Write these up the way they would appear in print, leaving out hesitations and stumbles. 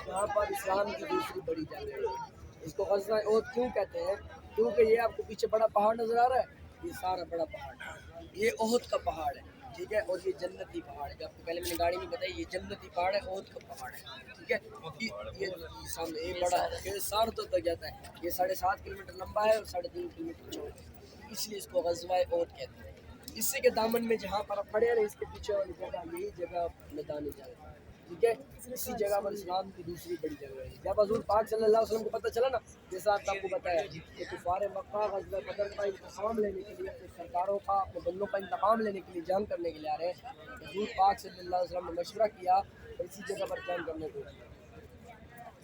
یہاں پر اسلام کی دوسری بڑی جنگ ہے. اس کو غزوہ احد کیوں کہتے ہیں؟ کیونکہ یہ آپ کو پیچھے بڑا پہاڑ نظر آ رہا ہے، یہ سارا بڑا پہاڑ ہے، یہ احد کا پہاڑ ہے، ٹھیک ہے. اور یہ جنتی پہاڑ ہے، جو آپ کو پہلے میں نے گاڑی میں بتائی، یہ جنتی پہاڑ ہے، احد کا پہاڑ ہے، ٹھیک ہے. یہ سامنے یہ بڑا ہے، یہ سارا تک جاتا ہے، یہ 7.5 کلومیٹر لمبا ہے اور 3.5 کلومیٹر چوڑا ہے، اس لیے اس کو غزوہ احد کہتے ہیں. اسی کے دامن میں جہاں پر آپ کھڑے ہیں اس کے پیچھے والی جگہ، یہی جگہ میدان جنگ ہے، ٹھیک ہے. اسی جگہ پر اسلام کی دوسری بڑی جگہ ہے. جب حضور پاک صلی اللہ علیہ وسلم کو پتہ چلا نا، جیسا آپ کو بتایا کہ کفار مکہ غزوہ بدر کا انتقام لینے کے لیے، اپنے سرداروں کا، اپنے بندوں کا انتقام لینے کے لیے جنگ کرنے کے لیے آ رہے ہیں، حضور پاک صلی اللہ علیہ وسلم نے مشورہ کیا اور اسی جگہ پر جنگ کرنے کو.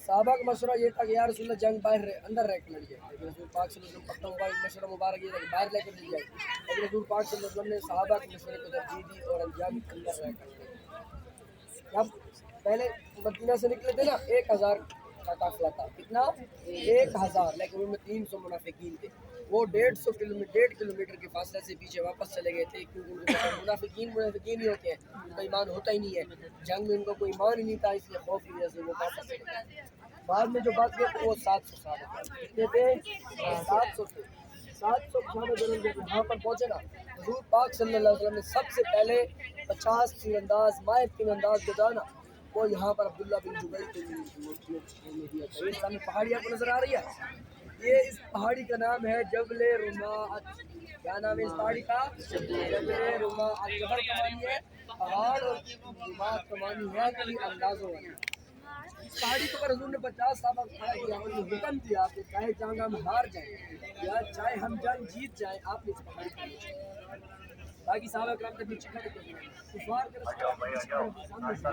صحابہ کا مشورہ یہ تھا کہ یا رسول اللہ جنگ باہر اندر رہ کے لڑی جائے، لیکن حضور پاک صلی اللہ علیہ وسلم پتہ ہوگا مشورہ مبارک یہ تھا کہ باہر لے کر لڑی جائے، لیکن حضور پاک صلی اللہ علیہ وسلم نے صحابہ کے مشورے کو ترجیح دی اور انجام اندر رہ کر لڑی. اب پہلے مدینہ سے نکلے تھے نا، 1000 کا قافلہ تھا، کتنا؟ 1000، لیکن ان میں 300 منافقین تھے. وہ 1.5 کلومیٹر کے فاصلے سے پیچھے واپس چلے گئے تھے، کیونکہ ان کو منافقین ہی ہوتے ہیں، ان کا ایمان ہوتا ہی نہیں ہے، جنگ میں ان کو کوئی ایمان ہی نہیں تھا، اس لیے خوف کی وجہ سے وہ واپس چلے گئے. بعد میں جو بات گئے تو وہ 700 صحابہ کتنے تھے؟ 700 تھے. 700 صحابہ جب یہاں پر پہنچے نا، حضور پاک صلی اللہ علیہ وسلم نے سب سے پہلے 50 تیر انداز، ماہر تیر انداز جو تھا نا، وہ یہاں پر عبداللہ بن جبیر کے لیے دیا تھا. یہ سامنے پہاڑی آپ کو نظر آ رہی ہے، یہ اس پہاڑی کا نام ہے جبل رماعت. کیا نام ہے اس پہاڑی کا؟ جبل رماعت. جبل کا معنی ہے پہاڑ اور رماعت کا معنی ہے کہ اندازوں والا. اس پہاڑی کے اوپر حضور نے 50 صحابہ کھڑا کیا اور یہ حکم دیا کہ چاہے جنگ ہم ہار جائیں یا چاہے ہم جنگ جیت جائیں، آپ نے اس پہاڑی کو نیچے. باقی صحابہ کرام تک نیچے کھڑے تھے، کفار کے رسول سامنے سے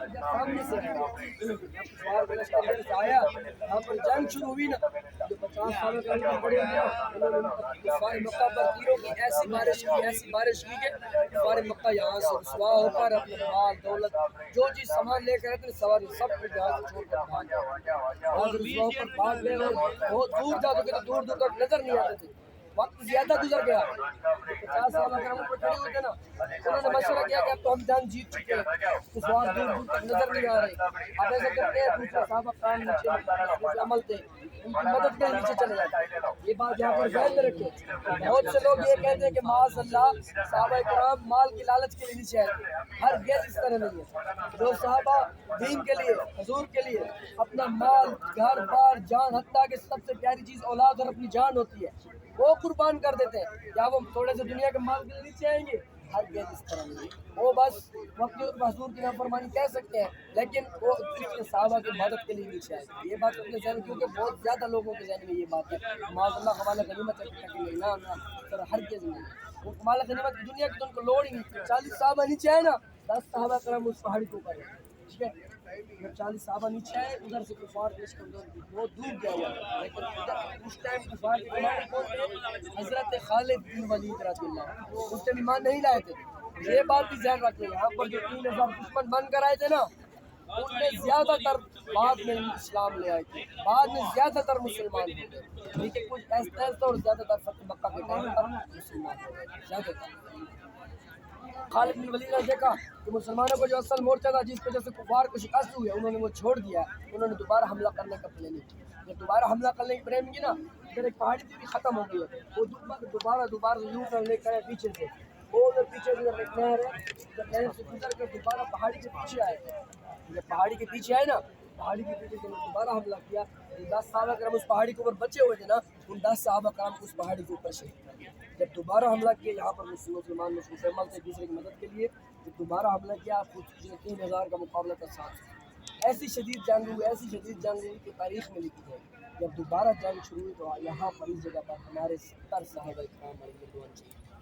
جب سامنے سے آیا، یہاں پر جنگ شروع ہوئی نا، جو 50 صحابہ کرام کھڑے ہوئے نا، انہوں نے کفار مکہ پر تیروں کی ایسی بارش کی کہ کفار مکہ یہاں سے رسوا ہو کر اپنے مال دولت جو چیز سامان لے کر آتے سواری سب کو جہاز چھوڑ کر بھاگ گئے، رسوا ہو کر بھاگ گئے اور بہت دور جا چکے تھے، دور تک نظر نہیں آتے تھے. وقت زیادہ گزر گیا. 50 صحابہ کرام پر کھڑے ہوئے تھے نا، انہوں نے مشورہ کیا کہ اب تو ہم جنگ جیت چکے ہیں، کفار دور دور تک نظر نہیں آ رہے، اب ایسا کرتے ہیں دوسرے صحابہ کرام نیچے عمل تھے ان کی مدد کے لیے نیچے چلے جاتے. یہ بات یہاں پر ذہن میں رکھے. بہت سے لوگ یہ کہتے ہیں کہ معاذ اللہ صحابہ کرام مال کی لالچ کے لیے نیچے آئے تھے. ہرگز اس طرح نہیں ہے. جو صحابہ دین کے لیے، حضور کے لیے اپنا مال، گھر بار، جان، حتیٰ کہ سب سے پیاری چیز اولاد اور اپنی جان ہوتی ہے، وہ قربان کر دیتے ہیں. کیا وہ تھوڑے سے دنیا کے مال کے لیے نیچے آئیں گے؟ ہرگز اس طرح نہیں. وہ بس وقت حضور کی نافرمانی کہہ سکتے ہیں، لیکن وہ صحابہ کی مدد کے لیے نیچے آئے. یہ بات اپنے ذہن، کیونکہ بہت زیادہ لوگوں کے ذہن میں یہ بات ہے معاذ اللہ حوالہ غنیمت ہے، نہ سر ہرگز نہیں. وہ حوالہ غنیمت کی دنیا کی تو ان کو لوڑ ہی نہیں. 40 صحابہ نیچے آئے نا، 10 صحابہ کرام اس پہاڑی کے اوپر ہے، ٹھیک ہے. جب 40 صحابہ نیچے آئے، ادھر سے کفار کے لشکر بہت دور گیا ہوا، لیکن اس ٹائم کفار کے کمانڈر کون تھے؟ حضرت خالد بن ولید رضی اللہ عنہ. اس ٹائم ایمان نہیں لائے تھے. یہ بات بھی ذہن رکھ لیں، یہاں پر جو 3000 دشمن بن کر آئے تھے نا، ان میں زیادہ تر بعد میں اسلام لے آئے تھے، بعد میں زیادہ تر مسلمان ہو گئے، لیکن کچھ ایسا اور زیادہ تر فتح مکہ کے ٹائم پر مسلمان ہو گئے زیادہ تر. خالد بن ولید نے دیکھا کہ مسلمانوں کو جو اصل مورچہ تھا جس وجہ سے کفار کو شکست ہوئی ہے، انہوں نے وہ چھوڑ دیا. انہوں نے دوبارہ حملہ کرنے کا پلان کیا. جب دوبارہ حملہ کرنے کی پلان کی نا، پھر ایک پہاڑی بھی ختم ہو گئی ہے، وہ دوبارہ یوں کرنے کا پیچھے سے، وہ ادھر پیچھے سے ایک نہر ہے، جب نہر سے گزر کر دوبارہ پہاڑی کے پیچھے آئے. جب پہاڑی کے پیچھے آئے نا، پہاڑی کے پیچھے سے دوبارہ حملہ کیا. 10 صحابہ کرام اس پہاڑی کے اوپر بچے ہوئے تھے نا، ان 10 صحابہ کرام کو اس پہاڑی کے اوپر شہید کر دیا. جب دوبارہ حملہ کیا، یہاں پر مسلمان مشروط عمل سے دوسرے کی مدد کے لیے، جب دوبارہ حملہ کیا، خود 3000 کا مقابلہ تھا 700. ایسی شدید جنگ ہوئی کہ تاریخ میں لکھی جائے. جب دوبارہ جنگ شروع ہوئی تو یہاں پر اس جگہ پر ہمارے 70 صحابہ کرام